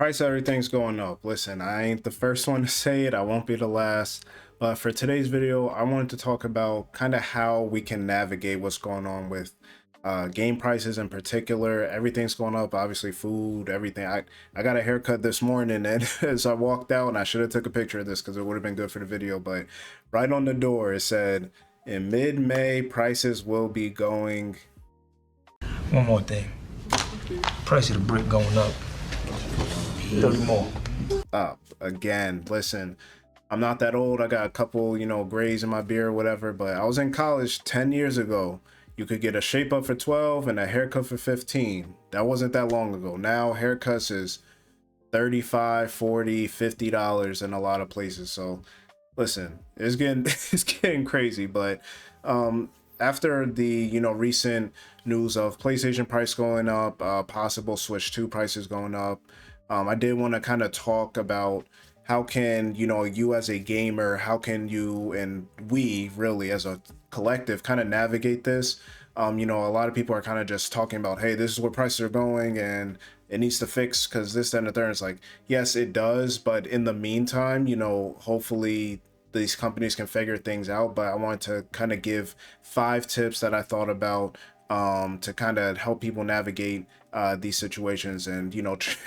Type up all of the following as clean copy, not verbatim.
Price of everything's going up. Listen, I ain't the first one to say it. I won't be the last. But for today's video, I wanted to talk about kind of how we can navigate what's going on with game prices in particular. Everything's going up, obviously food, everything. I got a haircut this morning, and as I walked out, and I should have took a picture of this because it would have been good for the video, but right on the door it said, in mid-May, prices will be going. One more thing. Price of the brick going up. 30 more. Up again. Listen, I'm not that old. I got a couple, grays in my beard or whatever, but I was in college 10 years ago. You could get a shape up for 12 and a haircut for 15. That wasn't that long ago. Now haircuts is 35, 40, $50 in a lot of places. So listen, it's getting it's getting crazy, but after the recent news of PlayStation price going up, possible Switch 2 prices going up, I did want to kind of talk about how can you as a gamer, how can you and we really as a collective kind of navigate this. A lot of people are kind of just talking about, hey, this is where prices are going and it needs to fix because this, that, and the third. It's like, yes, it does, but in the meantime, hopefully these companies can figure things out. But I wanted to kind of give 5 tips that I thought about to kind of help people navigate these situations and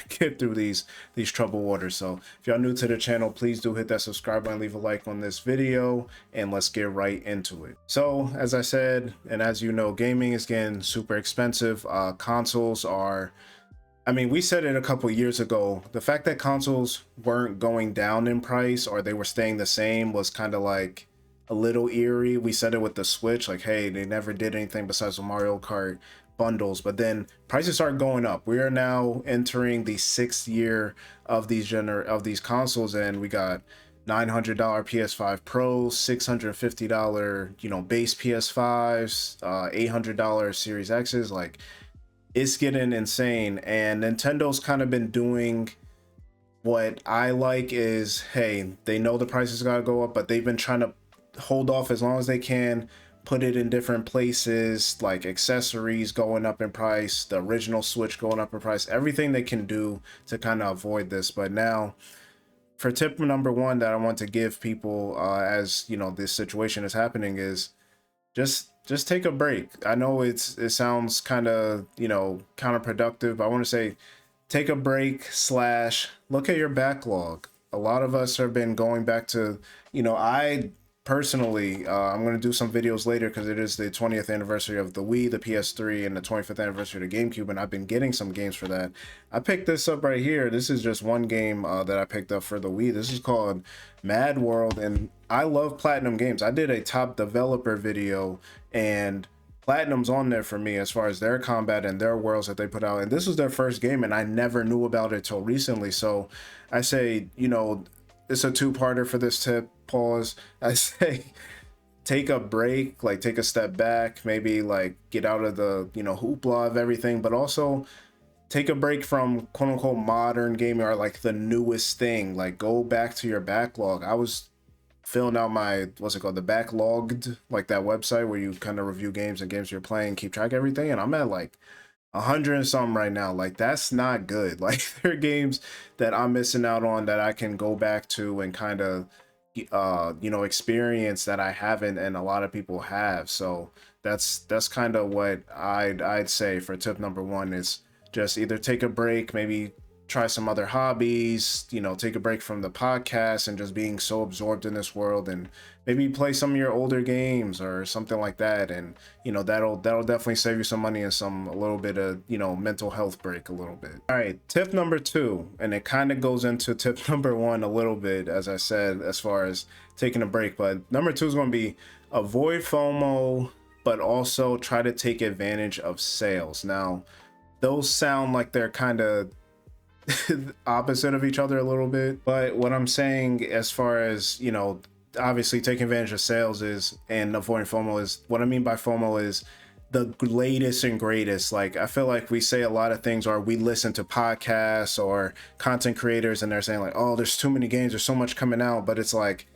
get through these troubled waters. So if y'all new to the channel, please do hit that subscribe button, leave a like on this video, and let's get right into it. So as I said, and as you know, gaming is getting super expensive. Consoles are, I mean, we said it a couple years ago, the fact that consoles weren't going down in price or they were staying the same was kind of like a little eerie. We said it with the Switch, like, hey, they never did anything besides the Mario Kart bundles, but then prices start going up. We are now entering the 6th year of these consoles, and we got $900 PS5 Pro, $650 base PS5s, $800 Series X's. Like, it's getting insane, and Nintendo's kind of been doing what I like is, hey, they know the prices gotta go up, but they've been trying to hold off as long as they can, put it in different places, like accessories going up in price, the original Switch going up in price, everything they can do to kind of avoid this. But now for tip number 1 that I want to give people as this situation is happening is just take a break. I know it sounds kind of counterproductive, but I want to say take a break / look at your backlog. A lot of us have been going back to, I personally, I'm going to do some videos later because it is the 20th anniversary of the Wii, the PS3, and the 25th anniversary of the GameCube, and I've been getting some games for that. I picked this up right here. This is just one game that I picked up for the Wii. This is called Mad World, and I love Platinum Games. I did a top developer video, and Platinum's on there for me as far as their combat and their worlds that they put out, and this was their first game, and I never knew about it till recently. So I say, it's a 2-parter for this tip. Pause. I say take a break, like take a step back, maybe like get out of the hoopla of everything, but also take a break from quote unquote modern gaming or like the newest thing. Like go back to your backlog. I was filling out my, what's it called, the Backlogged, like that website where you kind of review games and games you're playing, keep track of everything, and I'm at like 100 and something right now. Like that's not good. Like there are games that I'm missing out on that I can go back to and kind of experience that I haven't and a lot of people have. So that's kind of what I'd say for tip number 1 is just either take a break, maybe try some other hobbies, take a break from the podcast and just being so absorbed in this world, and maybe play some of your older games or something like that. And that'll definitely save you some money and a little bit of mental health break a little bit. All right, tip number 2, and it kind of goes into tip number 1 a little bit, as I said, as far as taking a break, but number 2 is going to be avoid FOMO, but also try to take advantage of sales. Now those sound like they're kind of opposite of each other a little bit, but what I'm saying as far as obviously taking advantage of sales is, and avoiding FOMO is, what I mean by FOMO is the latest and greatest. Like I feel like we say a lot of things, or we listen to podcasts or content creators and they're saying like, oh, there's too many games, there's so much coming out, but it's like,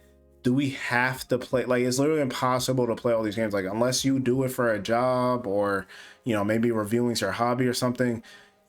do we have to play? Like it's literally impossible to play all these games, like unless you do it for a job or maybe reviewing's your hobby or something.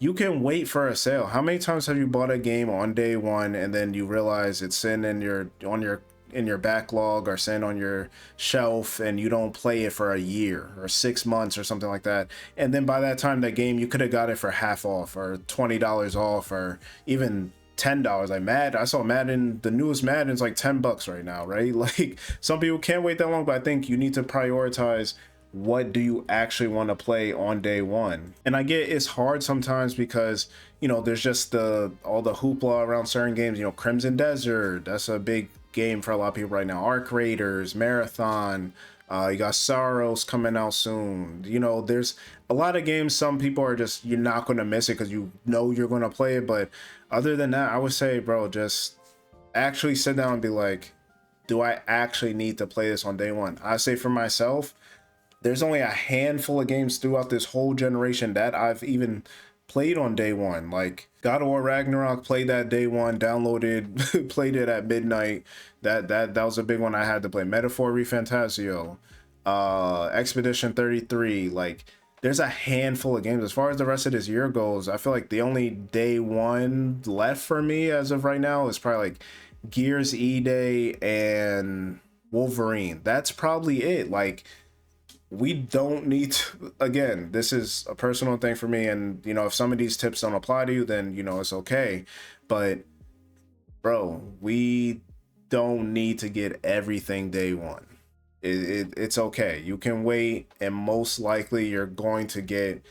you can wait for a sale. How many times have you bought a game on day one and then you realize it's sitting in your backlog or sitting on your shelf and you don't play it for a year or 6 months or something like that, and then by that time that game you could have got it for half off or $20 off or even $10. Like I saw Madden, the newest Madden's like $10 right now, right? Like some people can't wait that long, but I think you need to prioritize what do you actually want to play on day one. And I get it's hard sometimes because, you know, there's just all the hoopla around certain games. You know, Crimson Desert, that's a big game for a lot of people right now. Arc Raiders, Marathon, you got Saros coming out soon. You know, there's a lot of games some people are just, you're not going to miss it because you know you're going to play it. But other than that, I would say, bro, just actually sit down and be like, do I actually need to play this on day one? I say for myself, there's only a handful of games throughout this whole generation that I've even played on day one. Like God of War Ragnarok, played that day one, downloaded, played it at midnight. That was a big one I had to play. Metaphor Refantasio, Expedition 33. Like there's a handful of games. As far as the rest of this year goes, I feel like the only day one left for me as of right now is probably like Gears E-Day and Wolverine. That's probably it. Like, we don't need to, again, this is a personal thing for me, and you know, if some of these tips don't apply to you, then you know it's okay. But bro, we don't need to get everything day one. It's okay. You can wait, and most likely you're going to get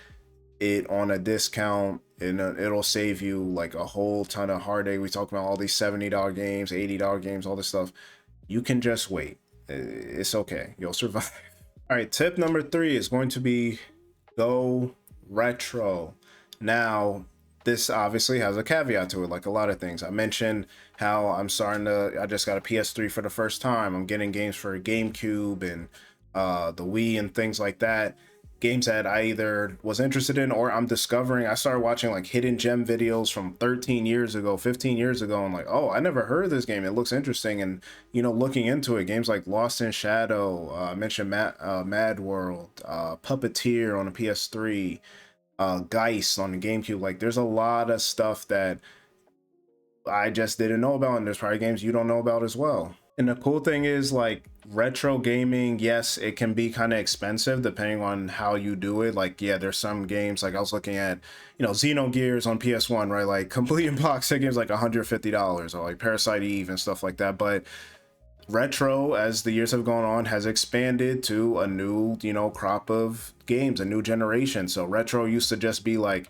it on a discount, and it'll save you like a whole ton of heartache. We talk about all these $70 games, $80 games, all this stuff. You can just wait. It's okay. You'll survive. All right, tip number 3 is going to be go retro. Now, this obviously has a caveat to it, like a lot of things. I mentioned how I just got a PS3 for the first time. I'm getting games for GameCube and the Wii and things like that. Games that I either was interested in or I'm discovering. I started watching like hidden gem videos from 13 years ago, 15 years ago. I'm like, oh, I never heard of this game. It looks interesting. And, you know, looking into it, games like Lost in Shadow, I mentioned Mad World, Puppeteer on the PS3, Geist on the GameCube. Like, there's a lot of stuff that I just didn't know about. And there's probably games you don't know about as well. And the cool thing is, like, retro gaming, yes, it can be kind of expensive depending on how you do it. Like, yeah, there's some games, like I was looking at, you know, Xenogears on PS1, right? Like, complete in box set games like $150, or like Parasite Eve and stuff like that. But retro, as the years have gone on, has expanded to a new, you know, crop of games, a new generation. So retro used to just be like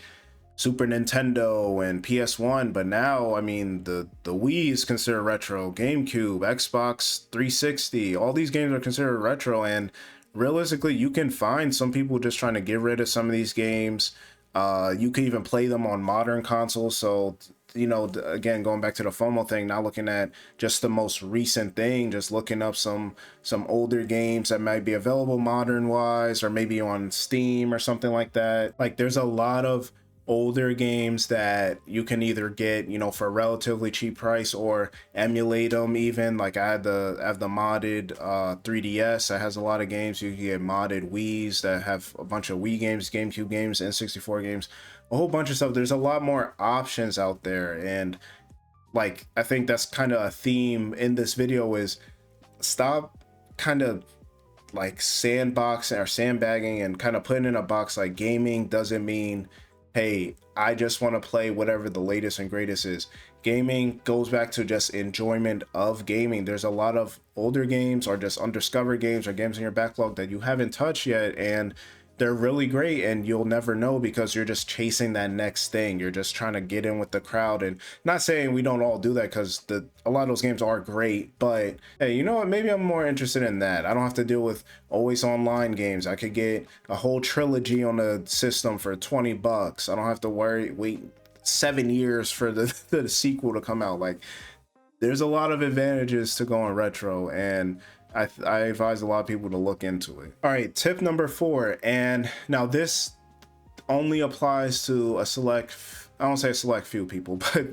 Super Nintendo and PS1, but now, I mean, the Wii is considered retro, GameCube, Xbox 360, all these games are considered retro. And realistically, you can find some people just trying to get rid of some of these games. You can even play them on modern consoles. So, you know, again, going back to the FOMO thing, not looking at just the most recent thing, just looking up some older games that might be available modern wise, or maybe on Steam or something like that. Like, there's a lot of older games that you can either get, you know, for a relatively cheap price or emulate them. Even like I have the modded 3DS that has a lot of games. You can get modded Wii's that have a bunch of Wii games, GameCube games, N64 games, a whole bunch of stuff. There's a lot more options out there. And like, I think that's kind of a theme in this video, is stop kind of like sandboxing or sandbagging and kind of putting in a box. Like, gaming doesn't mean, hey, I just want to play whatever the latest and greatest is. Gaming goes back to just enjoyment of gaming. There's a lot of older games or just undiscovered games or games in your backlog that you haven't touched yet, and they're really great, and you'll never know because you're just chasing that next thing. You're just trying to get in with the crowd. And not saying we don't all do that, because a lot of those games are great, but hey, you know what, maybe I'm more interested in that. I don't have to deal with always online games. I could get a whole trilogy on the system for $20. I don't have to wait 7 years for the sequel to come out. Like, there's a lot of advantages to going retro, and I advise a lot of people to look into it. All right, tip number 4, and now this only applies to I don't say a select few people, but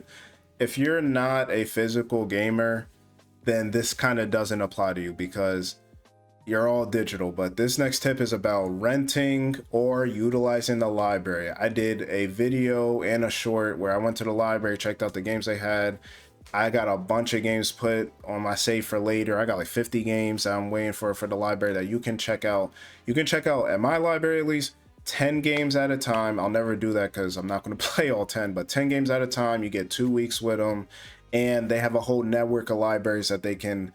if you're not a physical gamer, then this kind of doesn't apply to you, because you're all digital. But this next tip is about renting or utilizing the library. I did a video and a short where I went to the library, checked out the games they had. I got a bunch of games put on my save for later. I got like 50 games that I'm waiting for the library that you can check out. You can check out at my library at least 10 games at a time. I'll never do that because I'm not going to play all 10, but 10 games at a time. You get 2 weeks with them, and they have a whole network of libraries that they can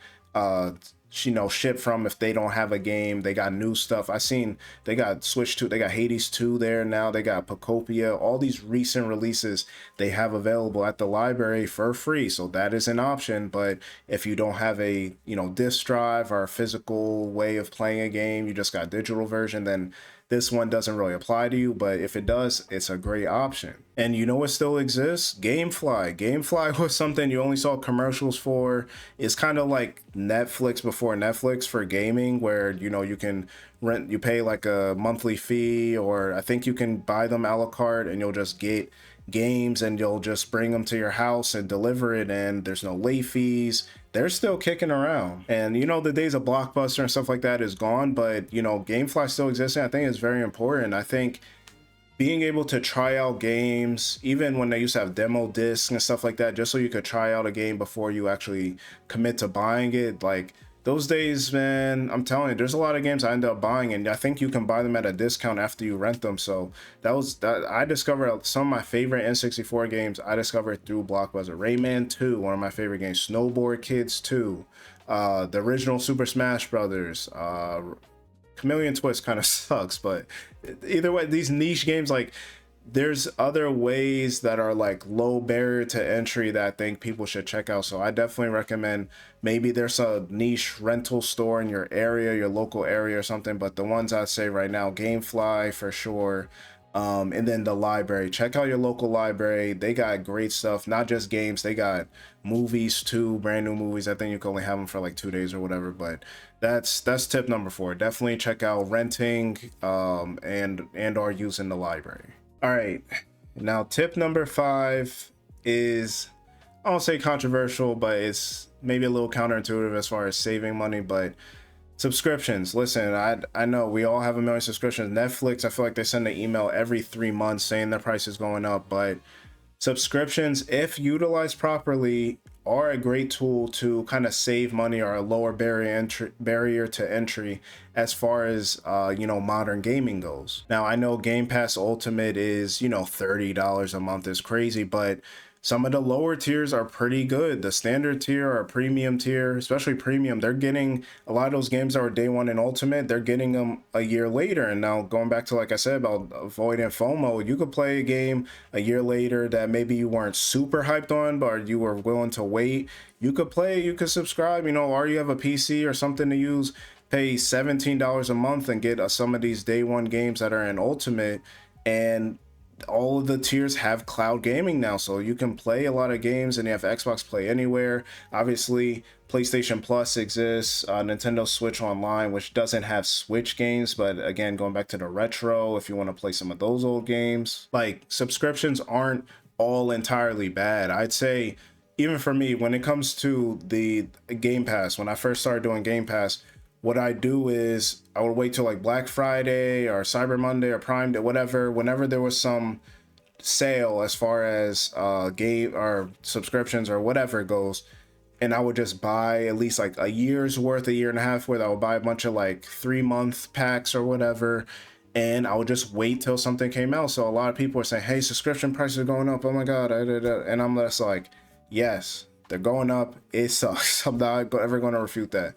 ship from if they don't have a game. They got new stuff. I seen they got Switch 2, they got Hades 2 there now, they got Pocopia, all these recent releases they have available at the library for free. So that is an option. But if you don't have a disc drive or a physical way of playing a game, you just got digital version, then this one doesn't really apply to you. But if it does, it's a great option. And you know what still exists? Gamefly. Gamefly was something you only saw commercials for. It's kind of like Netflix before Netflix for gaming, where you can rent, you pay like a monthly fee, or I think you can buy them a la carte, and you'll just get games and you'll just bring them to your house and deliver it, and there's no late fees. They're still kicking around. And the days of Blockbuster and stuff like that is gone, but Gamefly still existing. I think it's very important. I think being able to try out games, even when they used to have demo discs and stuff like that, just so you could try out a game before you actually commit to buying it, like those days, man, I'm telling you, there's a lot of games I end up buying, and I think you can buy them at a discount after you rent them. So that I discovered some of my favorite N64 games. I discovered through Blockbuster. Rayman 2, one of my favorite games. Snowboard Kids 2, the original Super Smash Brothers. Chameleon Twist kind of sucks, but either way, these niche games, like, there's other ways that are like low barrier to entry that I think people should check out. So I definitely recommend, maybe there's a niche rental store in your area, your local area or something, but the ones I say right now, Gamefly for sure. And then the library, check out your local library. They got great stuff, not just games, they got movies too, brand new movies. I think you can only have them for like 2 days or whatever, but that's tip number 4. Definitely check out renting and or using the library. All right, now tip number 5 is, I won't say controversial, but it's maybe a little counterintuitive as far as saving money, but subscriptions. Listen, I know we all have a million subscriptions. Netflix, I feel like they send an email every 3 months saying their price is going up, but subscriptions, if utilized properly, are a great tool to kind of save money, or a lower barrier to entry as far as modern gaming goes. Now, I know Game Pass Ultimate is $30 a month is crazy, but some of the lower tiers are pretty good. The standard tier or premium tier, especially premium, they're getting a lot of those games that were day one in Ultimate, they're getting them a year later. And now going back to, like I said, about avoiding FOMO, you could play a game a year later that maybe you weren't super hyped on, but you were willing to wait. You could play, you could subscribe, or you have a PC or something to use, pay $17 a month and get some of these day one games that are in Ultimate. And all of the tiers have cloud gaming now, so you can play a lot of games, and you have Xbox Play Anywhere. Obviously, PlayStation Plus exists, Nintendo Switch Online, which doesn't have Switch games, but again, going back to the retro, if you want to play some of those old games, like, subscriptions aren't all entirely bad. I'd say, even for me, when it comes to the Game Pass, when I first started doing Game Pass, what I do is I would wait till like Black Friday or Cyber Monday or Prime Day, whatever, whenever there was some sale as far as game or subscriptions or whatever it goes, and I would just buy at least like a year's worth, a year and a half worth. I would buy a bunch of like 3-month packs or whatever, and I would just wait till something came out. So a lot of people are saying, hey, subscription prices are going up, oh my god, and I'm just like, yes, they're going up, it sucks. I'm not ever going to refute that.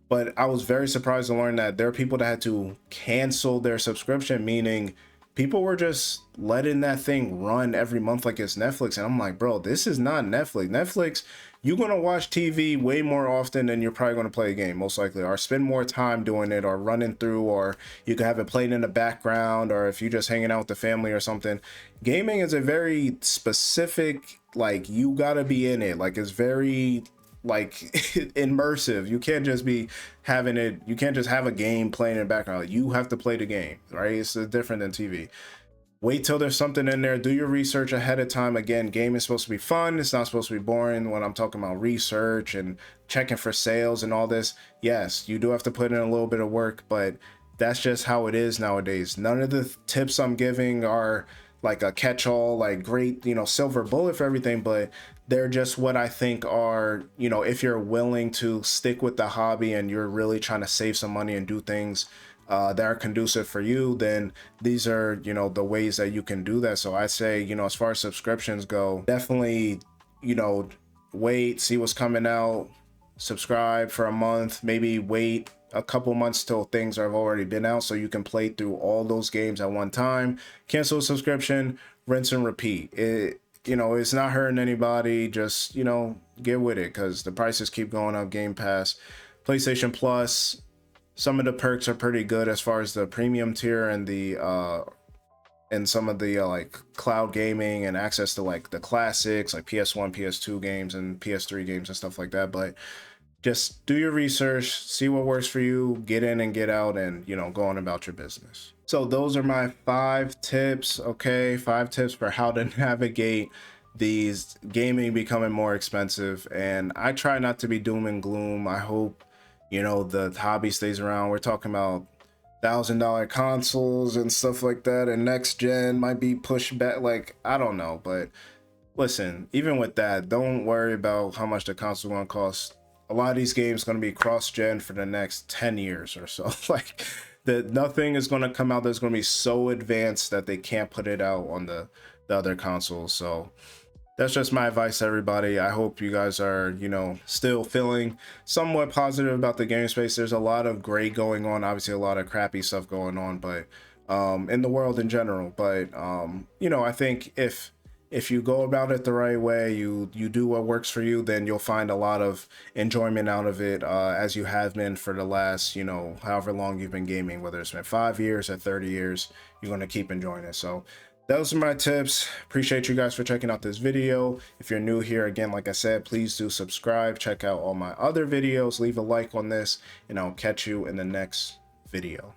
But I was very surprised to learn that there are people that had to cancel their subscription, meaning people were just letting that thing run every month like it's Netflix. And I'm like, bro, this is not Netflix. Netflix, you're going to watch TV way more often than you're probably going to play a game, most likely, or spend more time doing it, or running through, or you can have it played in the background, or if you're just hanging out with the family or something. Gaming is a very specific, like, you got to be in it. Like, it's very like immersive. You can't just be having it, you can't just have a game playing in the background. You have to play the game, right? It's different than TV. wait till there's something in there. Do your research ahead of time. Again, game is supposed to be fun. It's not supposed to be boring. When I'm talking about research and checking for sales and all this, yes, you do have to put in a little bit of work, but that's just how it is nowadays. None of the tips I'm giving are like a catch-all, like great, you know, silver bullet for everything, but they're just what I think are, you know, if you're willing to stick with the hobby and you're really trying to save some money and do things that are conducive for you, then these are, you know, the ways that you can do that. So I say, you know, as far as subscriptions go, definitely, you know, wait, see what's coming out, subscribe for a month, maybe wait a couple months till things have already been out so you can play through all those games at one time. Cancel a subscription, rinse and repeat. It, you know, it's not hurting anybody. Just, you know, get with it because the prices keep going up. Game Pass, PlayStation Plus, some of the perks are pretty good as far as the premium tier and the and some of the like cloud gaming and access to like the classics like PS1, PS2 games and PS3 games and stuff like that. But just do your research, see what works for you, get in and get out, and, you know, go on about your business. So those are my 5 tips, okay? 5 tips for how to navigate these gaming becoming more expensive. And I try not to be doom and gloom. I hope, you know, the hobby stays around. We're talking about $1,000 consoles and stuff like that, and next gen might be pushed back. Like, I don't know, but listen, even with that, don't worry about how much the console gonna cost. A lot of these games going to be cross-gen for the next 10 years or so. Like, nothing is going to come out that's going to be so advanced that they can't put it out on the other consoles. So that's just my advice to everybody. I hope you guys are, you know, still feeling somewhat positive about the game space. There's a lot of great going on, obviously a lot of crappy stuff going on, but in the world in general. But you know, I think if you go about it the right way, you do what works for you, then you'll find a lot of enjoyment out of it, as you have been for the last, you know, however long you've been gaming, whether it's been 5 years or 30 years, you're going to keep enjoying it. So those are my tips. Appreciate you guys for checking out this video. If you're new here, again, like I said, please do subscribe, check out all my other videos, leave a like on this, and I'll catch you in the next video.